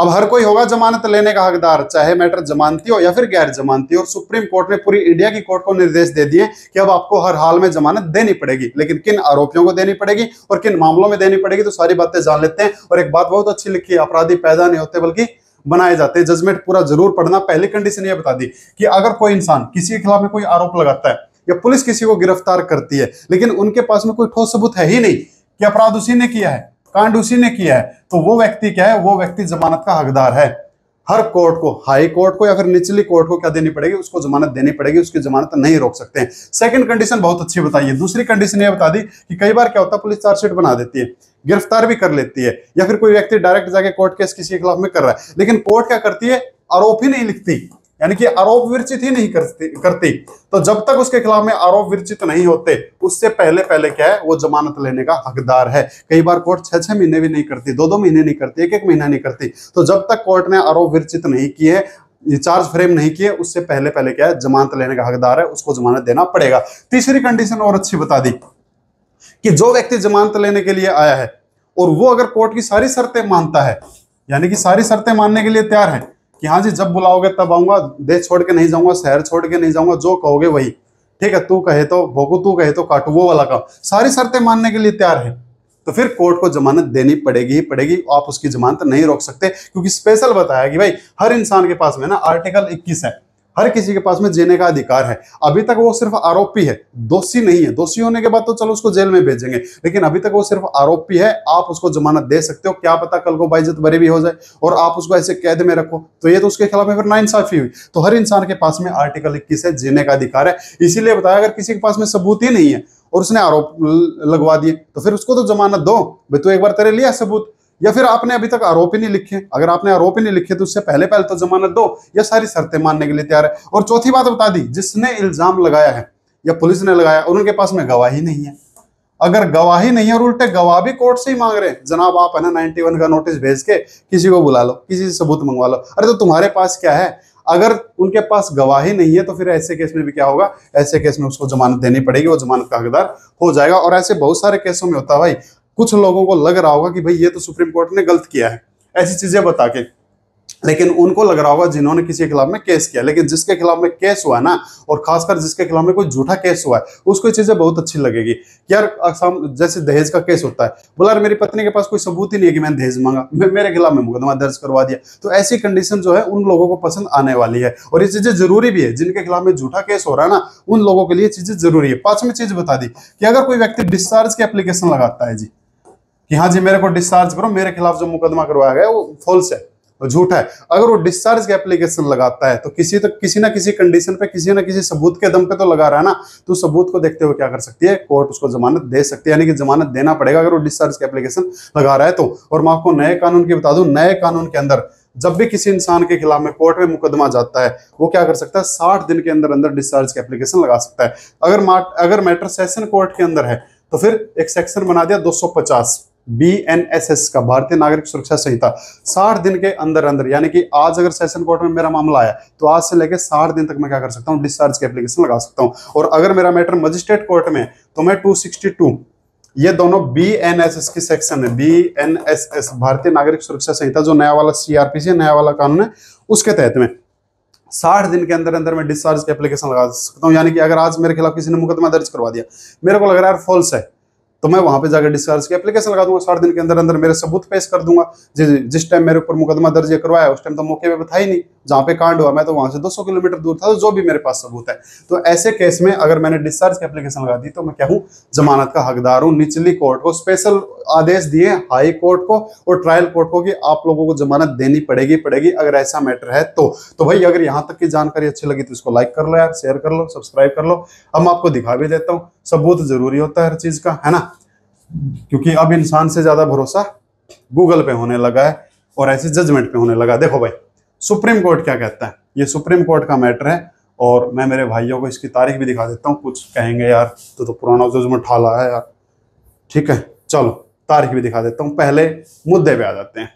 अब हर कोई होगा जमानत लेने का हकदार, चाहे मैटर जमानती हो या फिर गैर जमानती। और सुप्रीम कोर्ट ने पूरी इंडिया की कोर्ट को निर्देश दे दिए कि अब आपको हर हाल में जमानत देनी पड़ेगी, लेकिन किन आरोपियों को देनी पड़ेगी और किन मामलों में देनी पड़ेगी, तो सारी बातें जान लेते हैं। और एक बात बहुत अच्छी लिखी है, अपराधी पैदा नहीं होते बल्कि बनाए जाते हैं। जजमेंट पूरा जरूर पढ़ना। पहली कंडीशन ये बता दी कि अगर कोई इंसान किसी के खिलाफ में कोई आरोप लगाता है या पुलिस किसी को गिरफ्तार करती है, लेकिन उनके पास में कोई ठोस सबूत है ही नहीं कि अपराध उसी ने किया है, कांड उसी ने किया है, तो वो व्यक्ति क्या है, वो व्यक्ति जमानत का हकदार है। हर कोर्ट को, हाई कोर्ट को या फिर निचली कोर्ट को क्या देनी पड़ेगी, उसको जमानत देनी पड़ेगी, उसकी जमानत नहीं रोक सकते हैं। सेकंड कंडीशन बहुत अच्छी बताइए। दूसरी कंडीशन ये बता दी कि कई बार क्या होता है, पुलिस चार्जशीट बना देती है, गिरफ्तार भी कर लेती है, या फिर कोई व्यक्ति डायरेक्ट जाके कोर्ट केस किसी के खिलाफ में कर रहा है, लेकिन कोर्ट क्या करती है, आरोप ही नहीं लिखती, यानी कि आरोप विरचित ही नहीं करती। तो जब तक उसके खिलाफ में आरोप विरचित नहीं होते, उससे पहले पहले क्या है, वो जमानत लेने का हकदार है। कई बार कोर्ट 6-6 महीने भी नहीं करती, 2-2 महीने नहीं करती, 1-1 महीना नहीं करती। तो जब तक कोर्ट ने आरोप विरचित नहीं किए, चार्ज फ्रेम नहीं किए, उससे पहले पहले क्या है, जमानत लेने का हकदार है, उसको जमानत देना पड़ेगा। तीसरी कंडीशन और अच्छी बता दी कि जो व्यक्ति जमानत लेने के लिए आया है और वो अगर कोर्ट की सारी शर्तें मानता है, यानी कि सारी शर्तें मानने के लिए तैयार है कि हाँ जी जब बुलाओगे तब आऊंगा, देश छोड़ के नहीं जाऊंगा, शहर छोड़ के नहीं जाऊंगा, जो कहोगे वही, ठीक है, तू कहे तो भोगू, तू कहे तो काटू, वो वाला काम, सारी शर्तें मानने के लिए तैयार है, तो फिर कोर्ट को जमानत देनी पड़ेगी ही पड़ेगी। आप उसकी जमानत नहीं रोक सकते, क्योंकि स्पेशल बताया कि भाई हर इंसान के पास में ना आर्टिकल 21 है, हर किसी के पास में जीने का अधिकार है। अभी तक वो सिर्फ आरोपी है, दोषी नहीं है। दोषी होने के बाद तो चलो उसको जेल में भेजेंगे, लेकिन अभी तक वो सिर्फ आरोपी है। आप उसको जमानत दे सकते हो, क्या पता कल को बाइज्जत बरी भी हो जाए और आप उसको ऐसे कैद में रखो, तो ये तो उसके खिलाफ में फिर नाइंसाफी हुई। तो हर इंसान के पास में आर्टिकल 21 है, जीने का अधिकार है। इसीलिए बताया अगर किसी के पास में सबूत ही नहीं है और उसने आरोप लगवा दिए, तो फिर उसको तो जमानत दो भाई, तो एक बार तेरे लिया सबूत, या फिर आपने अभी तक आरोप ही नहीं लिखे। अगर आपने आरोप ही नहीं लिखे तो उससे पहले पहले तो जमानत दो, या सारी शर्तें मानने के लिए तैयार है। और चौथी बात बता दी, जिसने इल्जाम लगाया है या पुलिस ने लगाया और उनके पास में गवाही नहीं है, अगर गवाही नहीं है और उल्टे गवाह भी कोर्ट से ही मांग रहे हैं, जनाब आप है ना 91 का नोटिस भेज के किसी को बुला लो, किसी से सबूत मंगवा लो, अरे तो तुम्हारे पास क्या है। अगर उनके पास गवाही नहीं है तो फिर ऐसे केस में भी क्या होगा, ऐसे केस में उसको जमानत देनी पड़ेगी, वो जमानत का हकदार हो जाएगा। और ऐसे बहुत सारे केसों में होता है भाई, कुछ लोगों को लग रहा होगा कि भाई ये तो सुप्रीम कोर्ट ने गलत किया है ऐसी चीजें बता के, लेकिन उनको लग रहा होगा जिन्होंने किसी के खिलाफ में केस किया, लेकिन जिसके खिलाफ में केस हुआ ना, और खासकर जिसके खिलाफ में कोई झूठा केस हुआ है, उसको ये चीजें बहुत अच्छी लगेगी। यार जैसे दहेज का केस होता है, बोला मेरी पत्नी के पास कोई सबूत ही नहीं है कि मैंने दहेज मांगा, मेरे खिलाफ में मुकदमा दर्ज करवा दिया, तो ऐसी कंडीशन जो है उन लोगों को पसंद आने वाली है। और ये चीजें जरूरी भी है, जिनके खिलाफ में झूठा केस हो रहा है ना, उन लोगों के लिए चीजें जरूरी है। पांचवी चीज बता दी कि अगर कोई व्यक्ति डिस्चार्ज की एप्लीकेशन लगाता है जी, कि हाँ जी मेरे को डिस्चार्ज करो, मेरे खिलाफ जो मुकदमा करवाया गया वो फॉल्स है, झूठा है, अगर वो डिस्चार्ज की एप्लीकेशन लगाता है तो किसी ना किसी कंडीशन पे, किसी ना किसी सबूत के दम पे तो लगा रहा है ना, तो सबूत को देखते हुए क्या कर सकती है कोर्ट, उसको जमानत दे सकती है, यानी कि जमानत देना पड़ेगा अगर वो डिस्चार्ज की एप्लीकेशन लगा रहा है तो। और मैं आपको नए कानून की बता दूं, नए कानून के अंदर जब भी किसी इंसान के खिलाफ में कोर्ट में मुकदमा जाता है, वो क्या कर सकता है, 60 दिन के अंदर अंदर डिस्चार्ज की एप्लीकेशन लगा सकता है। अगर मैटर सेशन कोर्ट के अंदर है तो फिर एक सेक्शन बना दिया 250 BNSS का, भारतीय नागरिक सुरक्षा संहिता, 60 दिन के अंदर अंदर, यानी कि आज अगर सेशन कोर्ट में मेरा मामला आया तो आज से लेकर 60 दिन तक मैं क्या कर सकता हूँ, डिस्चार्ज की एप्लीकेशन लगा सकता हूँ। और अगर मेरा मैटर मजिस्ट्रेट कोर्ट में तो मैं 262, ये दोनों BNSS की सेक्शन है, BNSS भारतीय नागरिक सुरक्षा संहिता, जो नया वाला CRPC नया वाला कानून है, उसके तहत में 60 दिन के अंदर अंदर मैं डिस्चार्ज की एप्लीकेशन लगा सकता हूँ। यानी कि अगर आज मेरे खिलाफ किसी ने मुकदमा दर्ज करवा दिया, मेरे को लग रहा है यार फॉल्स है, तो मैं वहां पे जाकर डिस्चार्ज की एप्लीकेशन लगा दूंगा, 60 दिन के अंदर अंदर मेरे सबूत पेश कर दूंगा। जिस टाइम मेरे ऊपर मुकदमा दर्ज करवाया उस टाइम तो मौके पे था ही नहीं, जहां पे कांड हुआ मैं तो वहां से 200 किलोमीटर दूर था, तो जो भी मेरे पास सबूत है, तो ऐसे केस में अगर मैंने डिस्चार्ज की एप्लीकेशन लगा दी तो मैं क्या हूँ, जमानत का हकदार हूँ। निचली कोर्ट को स्पेशल आदेश दिए, हाई कोर्ट को और ट्रायल कोर्ट को, कि आप लोगों को जमानत देनी पड़ेगी अगर ऐसा मैटर है तो भाई अगर यहाँ तक की जानकारी अच्छी लगी तो इसको लाइक कर लो यार, शेयर कर लो, सब्सक्राइब कर लो। अब मैं आपको दिखा भी देता हूँ, सबूत जरूरी होता है हर चीज का, है ना, क्योंकि अब इंसान से ज्यादा भरोसा गूगल पे होने लगा है और ऐसे जजमेंट पे होने लगा। देखो भाई सुप्रीम कोर्ट क्या कहता है, ये सुप्रीम कोर्ट का मैटर है, और मैं मेरे भाइयों को इसकी तारीख भी दिखा देता हूँ। कुछ कहेंगे यार तो पुराना जजमेंट ठाला है यार, ठीक है, चलो तारीख भी दिखा देता हूँ। पहले मुद्दे पे आ जाते हैं।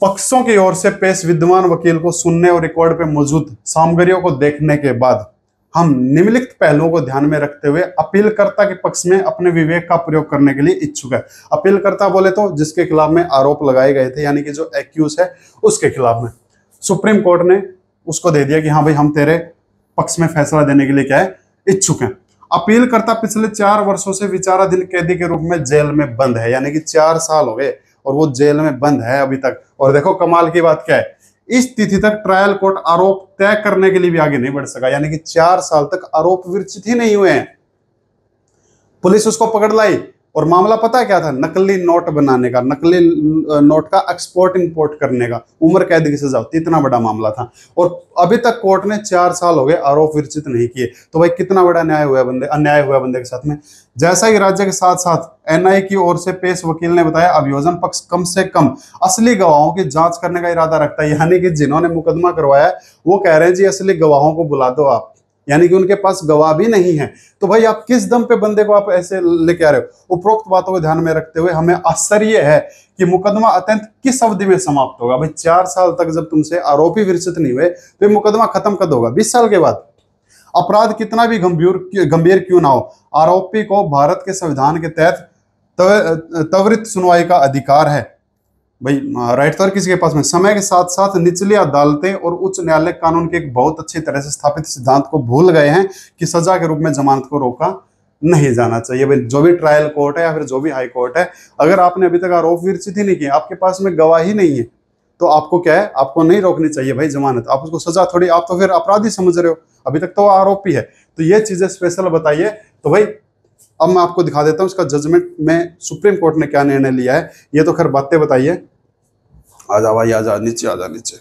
पक्षों की ओर से पेश विद्यमान वकील को सुनने और रिकॉर्ड पे मौजूद सामग्रियों को देखने के बाद हम निम्नलिखित पहलुओं को ध्यान में रखते हुए अपीलकर्ता के पक्ष में अपने विवेक का प्रयोग करने के लिए इच्छुक है। अपीलकर्ता बोले तो जिसके खिलाफ में आरोप लगाए गए थे, यानी कि जो एक्यूज है उसके खिलाफ में सुप्रीम कोर्ट ने उसको दे दिया कि हाँ भाई हम तेरे पक्ष में फैसला देने के लिए क्या है, इच्छुक हैं। अपीलकर्ता पिछले 4 वर्षों से विचाराधीन कैदी के रूप में जेल में बंद है, यानी कि 4 साल हो गए और वो जेल में बंद है अभी तक। और देखो कमाल की बात क्या है, इस तिथि तक ट्रायल कोर्ट आरोप तय करने के लिए भी आगे नहीं बढ़ सका, यानी कि 4 साल तक आरोप विरचित ही नहीं हुए हैं। पुलिस उसको पकड़ लाई और मामला पता क्या था, नकली नोट बनाने का, नकली नोट का एक्सपोर्ट इंपोर्ट करने का, उम्र कैद की सजा होती, इतना बड़ा मामला था। और अभी तक कोर्ट ने 4 साल हो गए आरोप विरचित नहीं किए। तो भाई कितना बड़ा अन्याय हुआ बंदे के साथ में। जैसा कि राज्य के साथ साथ एनआई की ओर से पेश वकील ने बताया, अभियोजन पक्ष कम से कम असली गवाहों की जांच करने का इरादा रखता है, यानी कि जिन्होंने मुकदमा करवाया वो कह रहे हैं जी असली गवाहों को बुला दो आप, यानी कि उनके पास गवाह भी नहीं है। तो भाई आप किस दम पे बंदे को आप ऐसे लेके आ रहे हो। उपरोक्त बातों को ध्यान में रखते हुए हमें आश्चर्य है कि मुकदमा अत्यंत किस अवधि में समाप्त होगा। भाई 4 साल तक जब तुमसे आरोपी विरचित नहीं हुए तो ये मुकदमा खत्म कब होगा, 20 साल के बाद। अपराध कितना भी गंभीर क्यों ना हो, आरोपी को भारत के संविधान के तहत त्वरित सुनवाई का अधिकार है। भाई राइट तो हर किसी के पास में। समय के साथ साथ निचली अदालतें और उच्च न्यायालय कानून के एक बहुत अच्छी तरह से स्थापित सिद्धांत को भूल गए हैं कि सजा के रूप में जमानत को रोका नहीं जाना चाहिए। भाई जो भी ट्रायल कोर्ट है या फिर जो भी हाई कोर्ट है, अगर आपने अभी तक आरोप विरचित ही नहीं किया, आपके पास में गवाही नहीं है, तो आपको क्या है, आपको नहीं रोकनी चाहिए भाई जमानत। आप उसको सजा थोड़ी, आप तो फिर अपराधी समझ रहे हो, अभी तक तो आरोपी है। तो ये चीजें स्पेशल बताइए। तो भाई अब मैं आपको दिखा देता हूँ इसका जजमेंट में सुप्रीम कोर्ट ने क्या निर्णय लिया है। ये तो खैर बातें बताइए। आजा भाई आजा, नीचे आजा, नीचे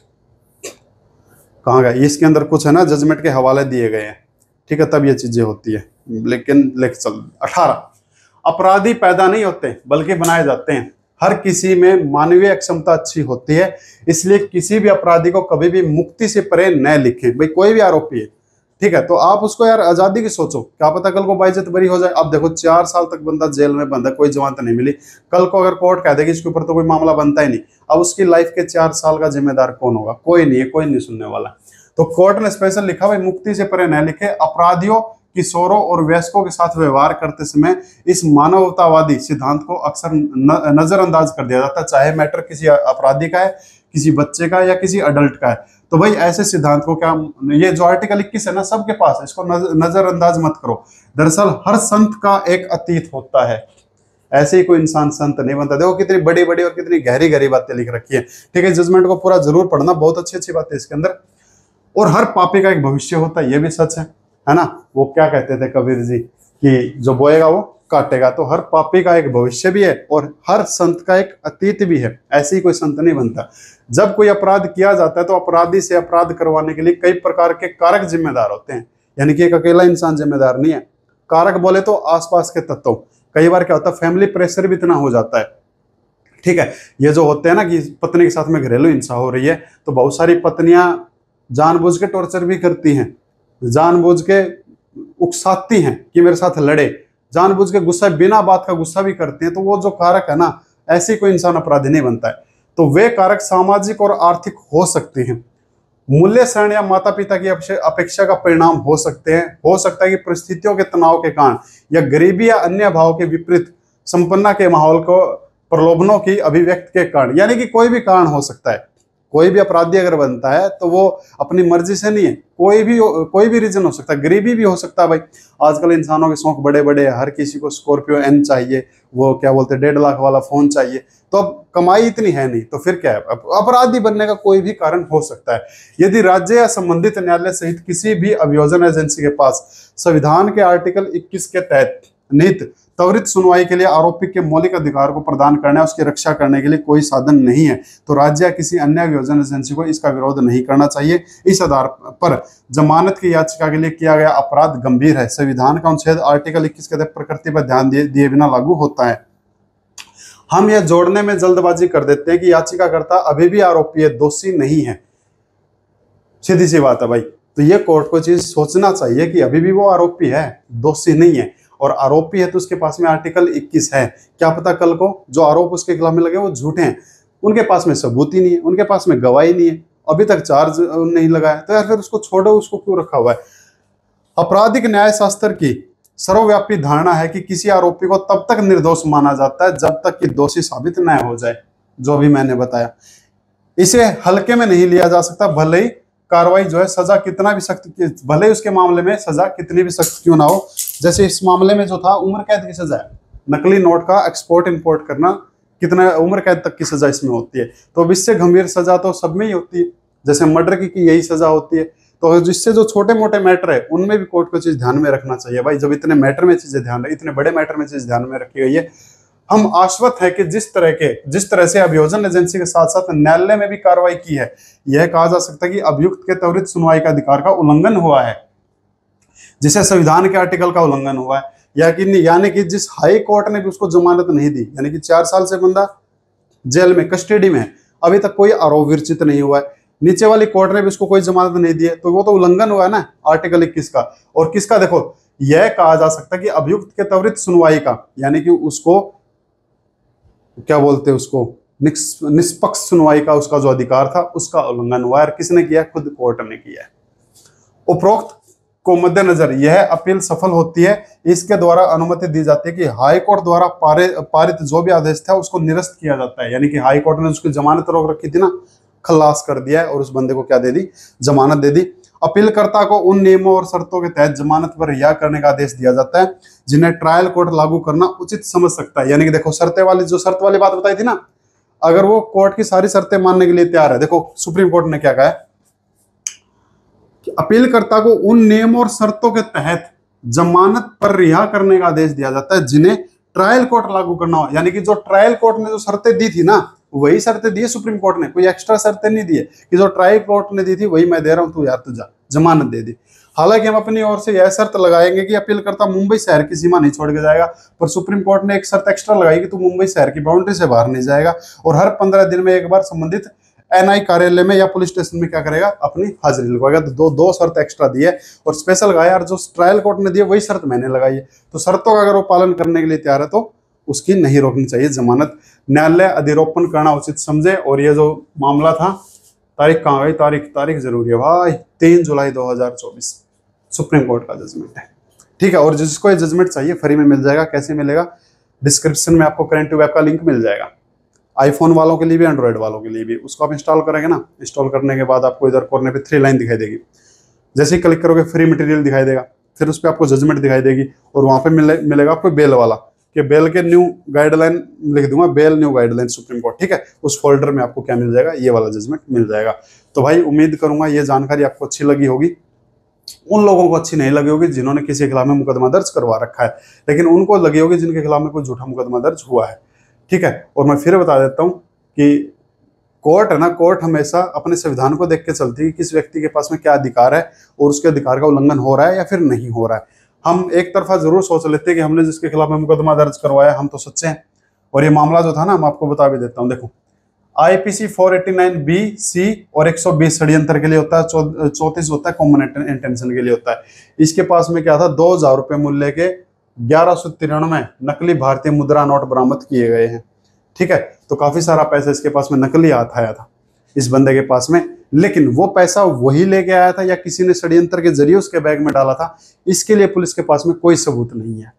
कहाँ गए। इसके अंदर कुछ है ना, जजमेंट के हवाले दिए गए हैं, ठीक है, तब ये चीजें होती है। लेकिन लेके चल 18, अपराधी पैदा नहीं होते बल्कि बनाए जाते हैं। हर किसी में मानवीय क्षमता अच्छी होती है, इसलिए किसी भी अपराधी को कभी भी मुक्ति से परे न लिखें। भाई कोई भी आरोपी है, ठीक है, तो आप उसको यार आजादी की सोचो, क्या पता कल को बाइज्जत बरी हो जाए। अब देखो 4 साल तक बंदा जेल में बंद है, कोई जमानत नहीं मिली। कल को अगर कोर्ट कह देगी इसके ऊपर तो कोई मामला बनता ही नहीं, अब उसकी लाइफ के 4 साल का जिम्मेदार कौन होगा? कोई नहीं है, कोई नहीं सुनने वाला। तो कोर्ट ने स्पेशल लिखा, भाई मुक्ति से परे न लिखे। अपराधियों, किशोरों और वयस्कों के साथ व्यवहार करते समय इस मानवतावादी सिद्धांत को अक्सर नजरअंदाज कर दिया जाता है, चाहे मैटर किसी अपराधी का है, किसी बच्चे का या किसी अडल्ट का है। तो भाई ऐसे सिद्धांत को क्या, ये जो आर्टिकल 21 है ना, सबके पास है, इसको नजरअंदाज मत करो। दरअसल हर संत का एक अतीत होता है, ऐसे ही कोई इंसान संत नहीं बनता। देखो कितनी बड़ी बड़ी और कितनी गहरी गहरी बातें लिख रखी है, ठीक है। जजमेंट को पूरा जरूर पढ़ना, बहुत अच्छी अच्छी बातें इसके अंदर। और हर पापी का एक भविष्य होता है, ये भी सच है ना। वो क्या कहते थे कबीर जी कि जो बोएगा वो काटेगा। तो हर पापी का एक भविष्य भी है और हर संत का एक अतीत भी है, ऐसे ही कोई संत नहीं बनता। जब कोई अपराध किया जाता है तो अपराधी से अपराध करवाने के लिए कई प्रकार के कारक जिम्मेदार होते हैं, यानी कि एक अकेला इंसान जिम्मेदार नहीं है। कारक बोले तो आसपास के तत्व। कई बार क्या होता है, फैमिली प्रेशर भी इतना हो जाता है, ठीक है। ये जो होते हैं ना कि पत्नी के साथ में घरेलू हिंसा हो रही है, तो बहुत सारी पत्नियां जानबूझ के टॉर्चर भी करती हैं, जानबूझ के उकसाती हैं कि मेरे साथ लड़े, जानबूझ के गुस्सा, बिना बात का गुस्सा भी करती हैं। तो वो जो कारक है ना, ऐसी कोई इंसान अपराधी नहीं बनता है। तो वे कारक सामाजिक और आर्थिक हो सकते हैं, मूल्य श्रेणी या माता पिता की अपेक्षा का परिणाम हो सकते हैं, हो सकता है कि परिस्थितियों के तनाव के कारण या गरीबी या अन्य भाव के विपरीत संपन्ना के माहौल को प्रलोभनों की अभिव्यक्ति के कारण, यानी कि कोई भी कारण हो सकता है। कोई भी अपराधी अगर बनता है तो वो अपनी मर्जी से नहीं है, कोई भी रीजन हो सकता है, गरीबी भी हो सकता है। भाई आजकल इंसानों के शौक बड़े बड़े हैं, हर किसी को स्कॉर्पियो एन चाहिए, वो क्या बोलते हैं 1.5 लाख वाला फोन चाहिए। तो अब कमाई इतनी है नहीं, तो फिर क्या है, अपराधी बनने का कोई भी कारण हो सकता है। यदि राज्य या संबंधित न्यायालय सहित किसी भी अभियोजन एजेंसी के पास संविधान के आर्टिकल 21 के तहत निहित त्वरित सुनवाई के लिए आरोपी के मौलिक अधिकार को प्रदान करने, उसकी रक्षा करने के लिए कोई साधन नहीं है, तो राज्य या किसी अन्य अभियोजन एजेंसी को इसका विरोध नहीं करना चाहिए। इस आधार पर जमानत की याचिका के लिए किया गया अपराध गंभीर है। संविधान का अनुच्छेद आर्टिकल 21 के तहत प्रकृति पर ध्यान दिए बिना लागू होता है। हम यह जोड़ने में जल्दबाजी कर देते हैं कि याचिकाकर्ता अभी भी आरोपी है, दोषी नहीं है। सीधी सी बात है भाई। तो ये कोर्ट को चीज सोचना चाहिए कि अभी भी वो आरोपी है, दोषी नहीं है। और आरोपी है तो उसके पास में आर्टिकल 21 है, क्या पता कल को जो आरोप उसके खिलाफ में लगे वो झूठे हैं, उनके पास में सबूत ही नहीं है, उनके पास में गवाही नहीं है, अभी तक चार्ज नहीं लगाया, तो यार फिर उसको छोड़ो, उसको क्यों रखा हुआ है। आपराधिक न्याय शास्त्र की सर्वव्यापी धारणा है कि किसी आरोपी को तब तक निर्दोष माना जाता है जब तक कि दोषी साबित न हो जाए, जो भी मैंने बताया। इसे हल्के में नहीं लिया जा सकता, भले ही कार्रवाई जो है सजा कितना भी सख्त, भले ही उसके मामले में सजा कितनी भी सख्त क्यों ना हो। जैसे इस मामले में जो था उम्र कैद की सजा है, नकली नोट का एक्सपोर्ट इंपोर्ट करना, कितना उम्र कैद तक की सजा इसमें होती है। तो अब इससे गंभीर सजा तो सब में ही होती है, जैसे मर्डर की यही सजा होती है। तो जिससे जो छोटे मोटे मैटर है उनमें भी कोर्ट को चीज ध्यान में रखना चाहिए भाई। जब इतने मैटर में चीजें ध्यान, इतने बड़े मैटर में चीज ध्यान में रखी गई है, हम आश्वस्त है कि जिस तरह से अभियोजन एजेंसी के साथ साथ न्यायालय में भी कार्रवाई की है, यह कहा जा सकता है कि अभियुक्त के त्वरित सुनवाई का अधिकार का उल्लंघन हुआ है, जिसे संविधान के आर्टिकल का उल्लंघन हुआ है। यानी कि जिस हाई कोर्ट ने भी उसको जमानत नहीं दी, यानी कि 4 साल से बंदा जेल में कस्टडी में है, अभी तक कोई आरोप विरचित नहीं हुआ है, नीचे वाली कोर्ट ने भी उसको कोई जमानत नहीं दी है, तो वो तो उल्लंघन हुआ है ना आर्टिकल 21 का। और किसका, देखो यह कहा जा सकता है कि अभियुक्त के त्वरित सुनवाई का, यानी कि उसको क्या बोलते हैं, उसको निष्पक्ष सुनवाई का उसका जो अधिकार था उसका उल्लंघन हुआ है। और किसने किया, खुद कोर्ट ने किया है। उपरोक्त को मद्देनजर यह अपील सफल होती है, इसके द्वारा अनुमति दी जाती है कि हाई कोर्ट द्वारा पारित जो भी आदेश था उसको निरस्त किया जाता है। यानी कि हाई कोर्ट ने उसकी जमानत रोक रखी थी ना, खलास कर दिया है और उस बंदे को क्या दे दी, जमानत दे दी। अपीलकर्ता को उन नियमों और शर्तों के तहत जमानत पर रिहा करने का आदेश दिया जाता है जिन्हें ट्रायल कोर्ट लागू करना उचित समझ सकता है। यानी कि देखो शर्त वाली बात बताई थी ना, अगर वो कोर्ट की सारी शर्तें मानने के लिए तैयार है, देखो सुप्रीम कोर्ट ने क्या कहा है कि अपीलकर्ता को उन नियमों और शर्तों के तहत जमानत पर रिहा करने का आदेश दिया जाता है जिन्हें ट्रायल कोर्ट लागू करना हो। यानी कि जो ट्रायल कोर्ट ने जो शर्तें दी थी ना, वही शर्तें दी है सुप्रीम कोर्ट ने, कोई एक्स्ट्रा शर्तें नहीं दी है कि जो ट्रायल कोर्ट ने दी थी वही मैं दे रहा हूं, तू यार तू जा, जमानत दे दी। हालांकि हम अपनी ओर से यह शर्त लगाएंगे कि अपीलकर्ता मुंबई शहर की सीमा नहीं छोड़ के जाएगा, पर सुप्रीम कोर्ट ने एक शर्त एक्स्ट्रा लगाई कि तू मुंबई शहर की बाउंड्री से बाहर नहीं जाएगा और हर 15 दिन में एक बार संबंधित एनआई कार्यालय में या पुलिस स्टेशन में क्या करेगा, अपनी हाजिरी लगवाएगा। तो दो शर्त एक्स्ट्रा दी है और स्पेशल लगाया, और जो ट्रायल कोर्ट ने दी है वही शर्त मैंने लगाई है। तो शर्तों का अगर वो पालन करने के लिए तैयार है तो उसकी नहीं रोकनी चाहिए जमानत। न्यायालय अधिरोपण करना उचित समझे। और ये जो मामला था, तारीख कहाँ गई, तारीख जरूरी है भाई, 3 जुलाई 2024 सुप्रीम कोर्ट का जजमेंट है। ठीक है, और जिसको ये जजमेंट चाहिए फ्री में मिल जाएगा। कैसे मिलेगा, डिस्क्रिप्शन में आपको करंट वेब का लिंक मिल जाएगा, आईफोन वालों के लिए भी एंड्रॉइड वालों के लिए भी। उसको आप इंस्टॉल करेंगे ना, इंस्टॉल करने के बाद आपको इधर कोने पे 3 लाइन दिखाई देगी, जैसे ही क्लिक करोगे फ्री मटेरियल दिखाई देगा, फिर उस पर आपको जजमेंट दिखाई देगी और वहां पे मिलेगा आपको बेल वाला, कि बेल के न्यू गाइडलाइन लिख दूंगा, bail new guideline supreme court. ठीक है, उस फोल्डर में आपको क्या मिल जाएगा, ये वाला जजमेंट मिल जाएगा। तो भाई उम्मीद करूंगा ये जानकारी आपको अच्छी लगी होगी। उन लोगों को अच्छी नहीं लगी होगी जिन्होंने किसी के खिलाफ में मुकदमा दर्ज करवा रखा है, लेकिन उनको लगी होगी जिनके खिलाफ में कोई झूठा मुकदमा दर्ज हुआ है। ठीक है, और मैं फिर बता देता हूँ कि कोर्ट है ना, कोर्ट हमेशा अपने संविधान को देख के चलती है कि किस व्यक्ति के पास में क्या अधिकार है और उसके अधिकार का उल्लंघन हो रहा है या फिर नहीं हो रहा है। हम एक तरफा जरूर सोच लेते हैं कि हमने जिसके खिलाफ में मुकदमा दर्ज करवाया हम तो सच्चे हैं। और ये मामला जो था ना, मैं आपको बता भी देता हूँ। देखो आईपीसी 489B(c) और 120 षड्यंत्र के लिए होता है, 34 होता है कॉमन इंटेंशन के लिए होता है। इसके पास में क्या था, 2000 रुपये मूल्य के 1193 नकली भारतीय मुद्रा नोट बरामद किए गए हैं। ठीक है, तो काफी सारा पैसा इसके पास में नकली आया था इस बंदे के पास में, लेकिन वो पैसा वही लेके आया था या किसी ने षड्यंत्र के जरिए उसके बैग में डाला था, इसके लिए पुलिस के पास में कोई सबूत नहीं है।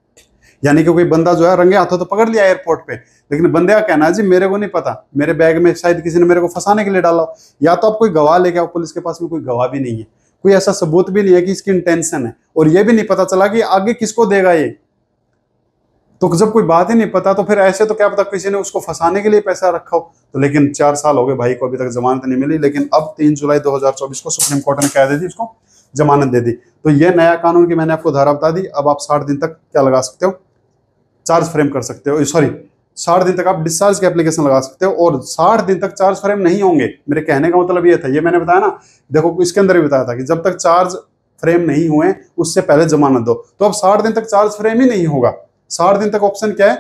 यानी कि कोई बंदा जो है रंगे हाथों तो पकड़ लिया एयरपोर्ट पे, लेकिन बंदे का कहना है जी मेरे को नहीं पता, मेरे बैग में शायद किसी ने मेरे को फंसाने के लिए डाला हो। या तो आप कोई गवाह लेके आओ, पुलिस के पास में कोई गवाह भी नहीं है, कोई ऐसा सबूत भी नहीं है कि इसकी इंटेंशन है, और ये भी नहीं पता चला कि आगे किसको देगा ये। तो जब कोई बात ही नहीं पता तो फिर ऐसे तो क्या पता किसी ने उसको फंसाने के लिए पैसा रखा हो। तो लेकिन 4 साल हो गए भाई को, अभी तक जमानत नहीं मिली, लेकिन अब 3 जुलाई 2024 को सुप्रीम कोर्ट ने क्या दे दी, उसको जमानत दे दी। तो ये नया कानून की मैंने आपको धारा बता दी। अब आप 60 दिन तक क्या लगा सकते हो, चार्ज फ्रेम कर सकते हो, सॉरी 60 दिन तक आप डिस्चार्ज की एप्लीकेशन लगा सकते हो, और 60 दिन तक चार्ज फ्रेम नहीं होंगे। मेरे कहने का मतलब ये था, ये मैंने बताया ना, देखो इसके अंदर भी बताया था कि जब तक चार्ज फ्रेम नहीं हुए उससे पहले जमानत दो। तो अब 60 दिन तक चार्ज फ्रेम ही नहीं होगा। 60 दिन तक ऑप्शन क्या है,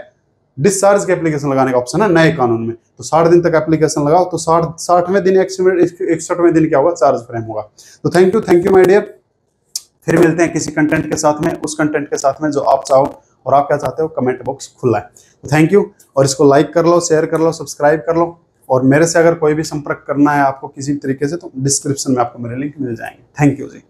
डिस्चार्ज की एप्लीकेशन लगाने का ऑप्शन है नए कानून में। तो 60 दिन तक एप्लीकेशन लगाओ, तो 60वें दिन 61वें दिन क्या होगा, चार्ज फ्रेम होगा। तो थैंक यू माय डियर। फिर मिलते हैं किसी कंटेंट के साथ में, उस कंटेंट के साथ में जो आप चाहो, और आप क्या चाहते हो कमेंट बॉक्स खुला है। तो थैंक यू, और इसको लाइक कर लो, शेयर कर लो, सब्सक्राइब कर लो, और मेरे से अगर कोई भी संपर्क करना है आपको किसी तरीके से तो डिस्क्रिप्शन में आपको मेरे लिंक मिल जाएंगे। Thank you ji.